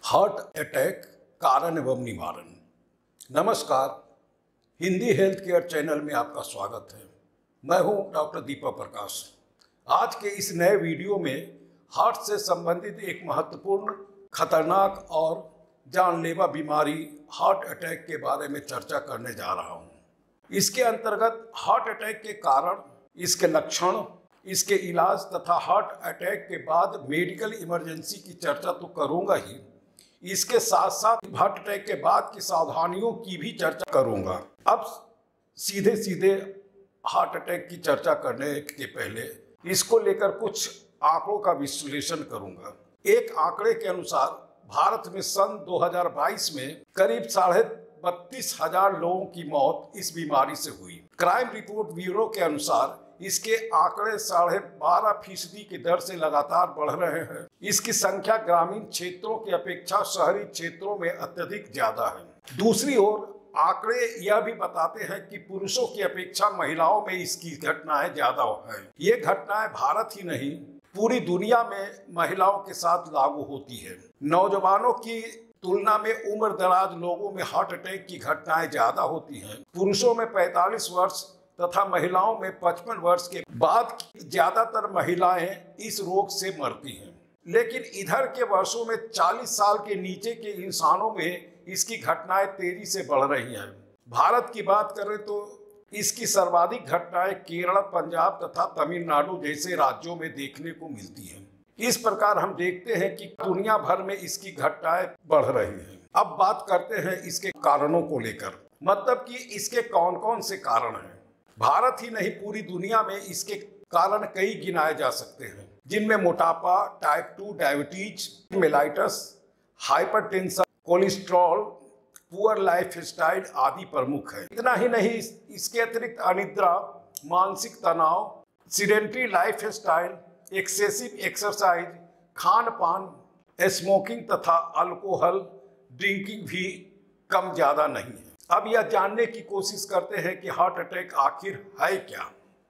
Heart attack कारण एवं निवारण। नमस्कार, हिंदी हेल्थ केयर चैनल में आपका स्वागत है। मैं हूं डॉक्टर दीपक प्रकाश। आज के इस नए वीडियो में हार्ट से संबंधित एक महत्वपूर्ण, खतरनाक और जानलेवा बीमारी हार्ट अटैक के बारे में चर्चा करने जा रहा हूं। इसके अंतर्गत हार्ट अटैक के कारण, इसके लक्षण, इसके इलाज तथा हार्ट अटैक के बाद मेडिकल इमरजेंसी की चर्चा तो करूंगा ही, इसके साथ साथ हार्ट अटैक के बाद की सावधानियों की भी चर्चा करूंगा। अब सीधे हार्ट अटैक की चर्चा करने के पहले इसको लेकर कुछ आंकड़ों का विश्लेषण करूंगा। एक आंकड़े के अनुसार भारत में सन 2022 में करीब 32,500 लोगों की मौत इस बीमारी से हुई। क्राइम रिपोर्ट ब्यूरो के अनुसार इसके आंकड़े 12.5% की दर से लगातार बढ़ रहे हैं। इसकी संख्या ग्रामीण क्षेत्रों की अपेक्षा शहरी क्षेत्रों में अत्यधिक ज्यादा है। दूसरी ओर आंकड़े यह भी बताते हैं कि पुरुषों की अपेक्षा महिलाओं में इसकी घटनाएं ज्यादा है। ये घटनाएं भारत ही नहीं, पूरी दुनिया में महिलाओं के साथ लागू होती है। नौजवानों की तुलना में उम्र दराज लोगों में हार्ट अटैक की घटनाएं ज्यादा होती हैं। पुरुषों में 45 वर्ष तथा महिलाओं में 55 वर्ष के बाद ज्यादातर महिलाएं इस रोग से मरती हैं। लेकिन इधर के वर्षों में 40 साल के नीचे के इंसानों में इसकी घटनाएं तेजी से बढ़ रही हैं। भारत की बात करें तो इसकी सर्वाधिक घटनाएं केरल, पंजाब तथा तमिलनाडु जैसे राज्यों में देखने को मिलती हैं। इस प्रकार हम देखते हैं कि दुनिया भर में इसकी घटनाएं बढ़ रही हैं। अब बात करते हैं इसके कारणों को लेकर, मतलब कि इसके कौन कौन से कारण हैं। भारत ही नहीं, पूरी दुनिया में इसके कारण कई गिनाए जा सकते हैं, जिनमें मोटापा, type 2 diabetes, mellitus, hypertension, cholesterol, poor life style आदि प्रमुख है। इतना ही नहीं, इसके अतिरिक्त अनिद्रा, मानसिक तनाव, sedentary life style, excessive exercise, Khan पान, स्मोकिंग तथा अल्कोहल ड्रिंकिंग भी कम ज्यादा नहीं है। अब यह जानने की कोशिश करते हैं कि हार्ट अटैक आखिर है क्या।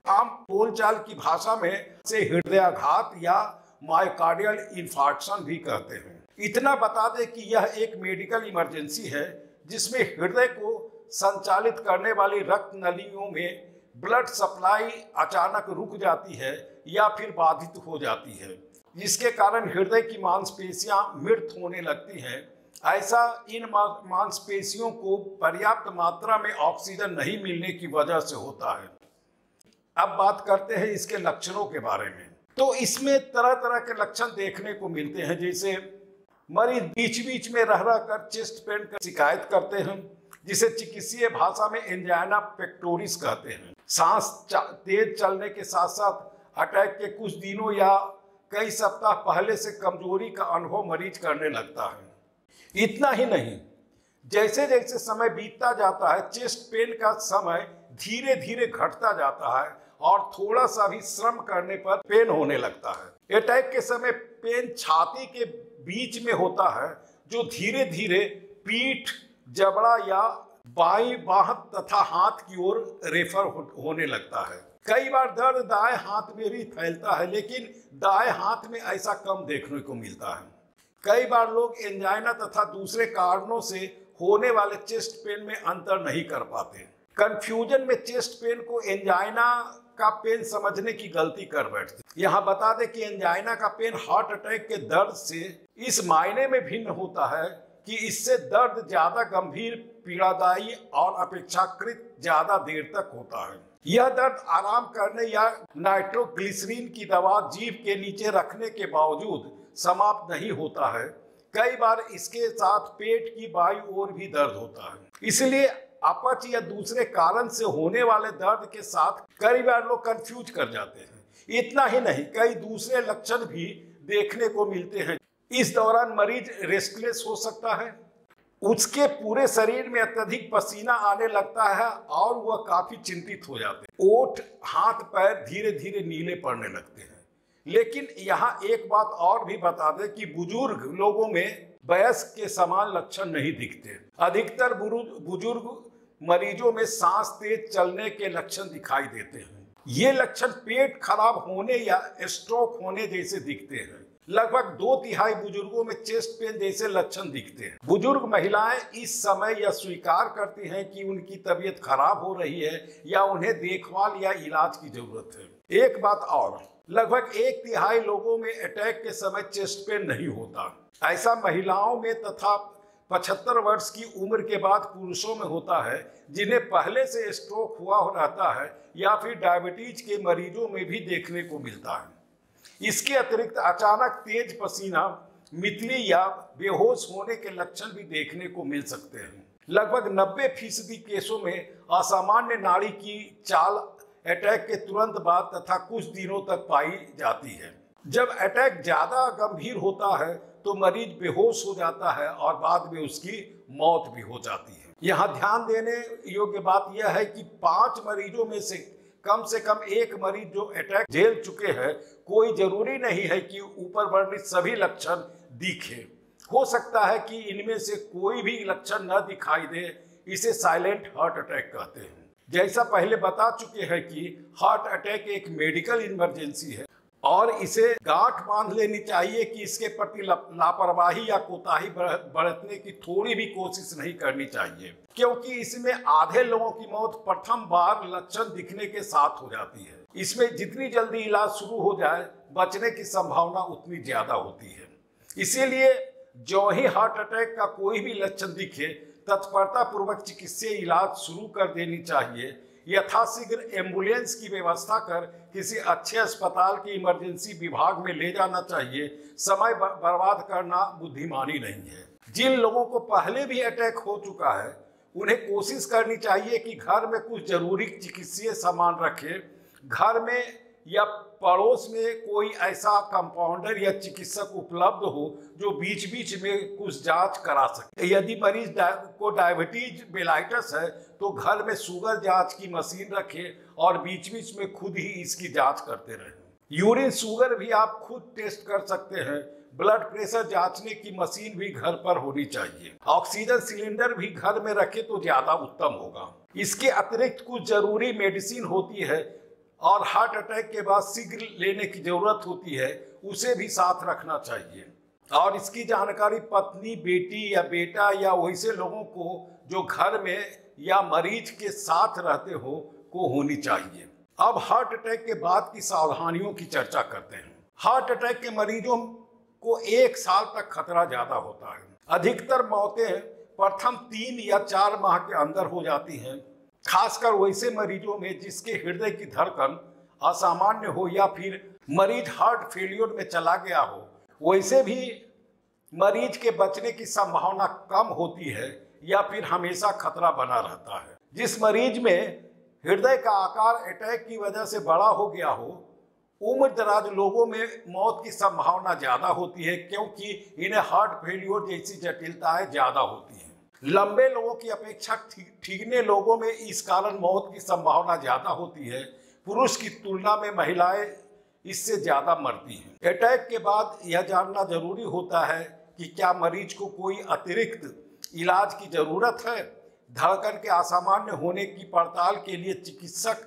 आम बोलचाल की भाषा में से हृदयाघात या मायोकार्डियल इन्फार्क्शन भी कहते हैं। इतना बता दें कि यह एक मेडिकल इमरजेंसी है जिसमें हृदय को संचालित करने वाली रक्त नलियों में ब्लड सप्लाई अचानक रुक जाती है या फिर बाधित हो जाती है, जिसके कारण हृदय की मांसपेशियां मृत होने लगती हैं। ऐसा इन मांसपेशियों को पर्याप्त मात्रा में ऑक्सीजन नहीं मिलने की वजह से होता है। अब बात करते हैं इसके लक्षणों के बारे में। तो इसमें तरह तरह के लक्षण देखने को मिलते हैं, जैसे मरीज बीच बीच में रह कर चेस्ट पेन का शिकायत करते हैं, जिसे चिकित्सीय भाषा में एंजाइना पेक्टोरिस कहते हैं। सांस तेज चलने के साथ साथ अटैक के कुछ दिनों या कई सप्ताह पहले से कमजोरी का अनुभव मरीज करने लगता है। इतना ही नहीं, जैसे जैसे समय बीतता जाता है, चेस्ट पेन का समय धीरे धीरे घटता जाता है और थोड़ा सा भी श्रम करने पर पेन होने लगता है। अटैक के समय पेन छाती के बीच में होता है, जो धीरे धीरे पीठ, जबड़ा या बाईं बाह तथा हाथ की ओर रेफर होने लगता है। कई बार दर्द दाएं हाथ में भी फैलता है, लेकिन दाएं हाथ में ऐसा कम देखने को मिलता है। कई बार लोग एंजाइना तथा दूसरे कारणों से होने वाले चेस्ट पेन में अंतर नहीं कर पाते। कंफ्यूजन में चेस्ट पेन को एंजाइना का पेन समझने की गलती कर बैठते। यहाँ बता दें कि एंजाइना का पेन हार्ट अटैक के दर्द से इस मायने में भिन्न होता है कि इससे दर्द ज्यादा गंभीर, पीड़ादायी और अपेक्षाकृत ज्यादा देर तक होता है। यह दर्द आराम करने या नाइट्रोग्लिसरीन की दवा जीभ के नीचे रखने के बावजूद समाप्त नहीं होता है। कई बार इसके साथ पेट की बाईं ओर भी दर्द होता है। इसलिए अपच या दूसरे कारण से होने वाले दर्द के साथ कई बार लोग कंफ्यूज कर जाते हैं। इतना ही नहीं, कई दूसरे लक्षण भी देखने को मिलते हैं। इस दौरान मरीज रेस्टलेस हो सकता है, उसके पूरे शरीर में अत्यधिक पसीना आने लगता है और वह काफी चिंतित हो जाते हैं। ओठ, हाथ पैर धीरे धीरे नीले पड़ने लगते हैं। लेकिन यहाँ एक बात और भी बता दें कि बुजुर्ग लोगों में वयस्क के समान लक्षण नहीं दिखते। अधिकतर बुजुर्ग मरीजों में सांस तेज चलने के लक्षण दिखाई देते हैं। ये लक्षण पेट खराब होने या स्ट्रोक होने जैसे दिखते हैं। लगभग 2/3 बुजुर्गों में चेस्ट पेन जैसे लक्षण दिखते हैं। बुजुर्ग महिलाएं इस समय यह स्वीकार करती हैं कि उनकी तबीयत खराब हो रही है या उन्हें देखभाल या इलाज की जरूरत है। एक बात और, लगभग 1/3 लोगों में अटैक के समय चेस्ट पेन नहीं होता। ऐसा महिलाओं में तथा 75 वर्ष की उम्र के बाद पुरुषों में होता है, जिन्हें पहले से स्ट्रोक हुआ रहता है या फिर डायबिटीज के मरीजों में भी देखने को मिलता है। इसके अतिरिक्त अचानक तेज पसीना, मितली या बेहोश होने के लक्षण भी देखने को मिल सकते हैं। लगभग 90% केसों में असामान्य नाड़ी की चाल अटैक के तुरंत बाद तथा कुछ दिनों तक पाई जाती है। जब अटैक ज्यादा गंभीर होता है तो मरीज बेहोश हो जाता है और बाद में उसकी मौत भी हो जाती है। यहाँ ध्यान देने योग्य बात यह है कि 5 मरीजों में से कम 1 मरीज जो अटैक झेल चुके हैं, कोई जरूरी नहीं है कि ऊपर वर्णित सभी लक्षण दिखे। हो सकता है कि इनमें से कोई भी लक्षण न दिखाई दे। इसे साइलेंट हार्ट अटैक कहते हैं। जैसा पहले बता चुके हैं कि हार्ट अटैक एक मेडिकल इमरजेंसी है और इसे गांठ बांध लेनी चाहिए कि इसके प्रति लापरवाही या कोताही बरतने की थोड़ी भी कोशिश नहीं करनी चाहिए, क्योंकि इसमें आधे लोगों की मौत प्रथम बार लक्षण दिखने के साथ हो जाती है। इसमें जितनी जल्दी इलाज शुरू हो जाए, बचने की संभावना उतनी ज्यादा होती है। इसीलिए जो ही हार्ट अटैक का कोई भी लक्षण दिखे, तत्परता पूर्वक चिकित्सीय इलाज शुरू कर देनी चाहिए। यथाशीघ्र एम्बुलेंस की व्यवस्था कर किसी अच्छे अस्पताल के इमरजेंसी विभाग में ले जाना चाहिए। समय बर्बाद करना बुद्धिमानी नहीं है। जिन लोगों को पहले भी अटैक हो चुका है, उन्हें कोशिश करनी चाहिए कि घर में कुछ जरूरी चिकित्सीय सामान रखें। घर में या पड़ोस में कोई ऐसा कंपाउंडर या चिकित्सक उपलब्ध हो जो बीच बीच में कुछ जांच करा सके। यदि मरीज को डायबिटीज मेलाइटस है तो घर में शुगर जांच की मशीन रखें और बीच बीच में खुद ही इसकी जांच करते रहें। यूरिन शुगर भी आप खुद टेस्ट कर सकते हैं। ब्लड प्रेशर जांचने की मशीन भी घर पर होनी चाहिए। ऑक्सीजन सिलेंडर भी घर में रखें तो ज्यादा उत्तम होगा। इसके अतिरिक्त कुछ जरूरी मेडिसिन होती है और हार्ट अटैक के बाद शीघ्र लेने की जरूरत होती है, उसे भी साथ रखना चाहिए। और इसकी जानकारी पत्नी, बेटी या बेटा या वैसे लोगों को जो घर में या मरीज के साथ रहते हो को होनी चाहिए। अब हार्ट अटैक के बाद की सावधानियों की चर्चा करते हैं। हार्ट अटैक के मरीजों को 1 साल तक खतरा ज्यादा होता है। अधिकतर मौतें प्रथम 3 या 4 माह के अंदर हो जाती हैं, खासकर वैसे मरीजों में जिसके हृदय की धड़कन असामान्य हो या फिर मरीज हार्ट फेलियर में चला गया हो। वैसे भी मरीज के बचने की संभावना कम होती है या फिर हमेशा खतरा बना रहता है। जिस मरीज में हृदय का आकार अटैक की वजह से बड़ा हो गया हो, उम्र दराज लोगों में मौत की संभावना ज्यादा होती है, क्योंकि इन्हें हार्ट फेलियर जैसी जटिलताएं ज्यादा होती हैं। लंबे लोगों की अपेक्षा ठीकने लोगों में इस कारण मौत की संभावना ज्यादा होती है। पुरुष की तुलना में महिलाएं इससे ज्यादा मरती हैं। अटैक के बाद यह जानना जरूरी होता है कि क्या मरीज को कोई अतिरिक्त इलाज की जरूरत है। धड़कन के असामान्य होने की पड़ताल के लिए चिकित्सक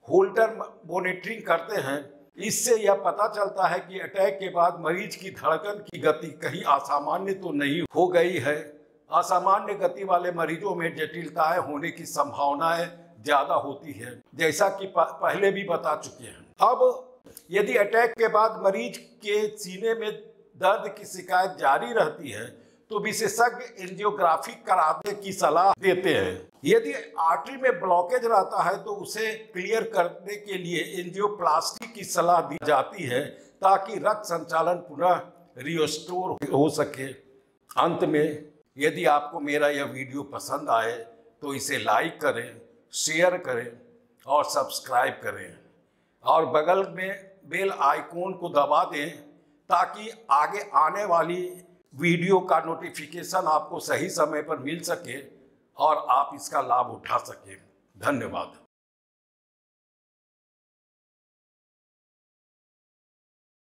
होल्टर मॉनिटरिंग करते हैं। इससे यह पता चलता है कि अटैक के बाद मरीज की धड़कन की गति कहीं असामान्य तो नहीं हो गई है। असामान्य गति वाले मरीजों में जटिलताएं होने की संभावनाएं ज्यादा होती है, जैसा कि पहले भी बता चुके हैं। अब यदि अटैक के बाद मरीज के सीने में दर्द की शिकायत जारी रहती है तो विशेषज्ञ एंजियोग्राफी कराने की सलाह देते हैं। यदि आर्टरी में ब्लॉकेज रहता है तो उसे क्लियर करने के लिए एंजियोप्लास्टी की सलाह दी जाती है, ताकि रक्त संचालन पुनः रिस्टोर हो सके। अंत में, यदि आपको मेरा यह वीडियो पसंद आए तो इसे लाइक करें, शेयर करें और सब्सक्राइब करें और बगल में बेल आइकॉन को दबा दें, ताकि आगे आने वाली वीडियो का नोटिफिकेशन आपको सही समय पर मिल सके और आप इसका लाभ उठा सकें। धन्यवाद।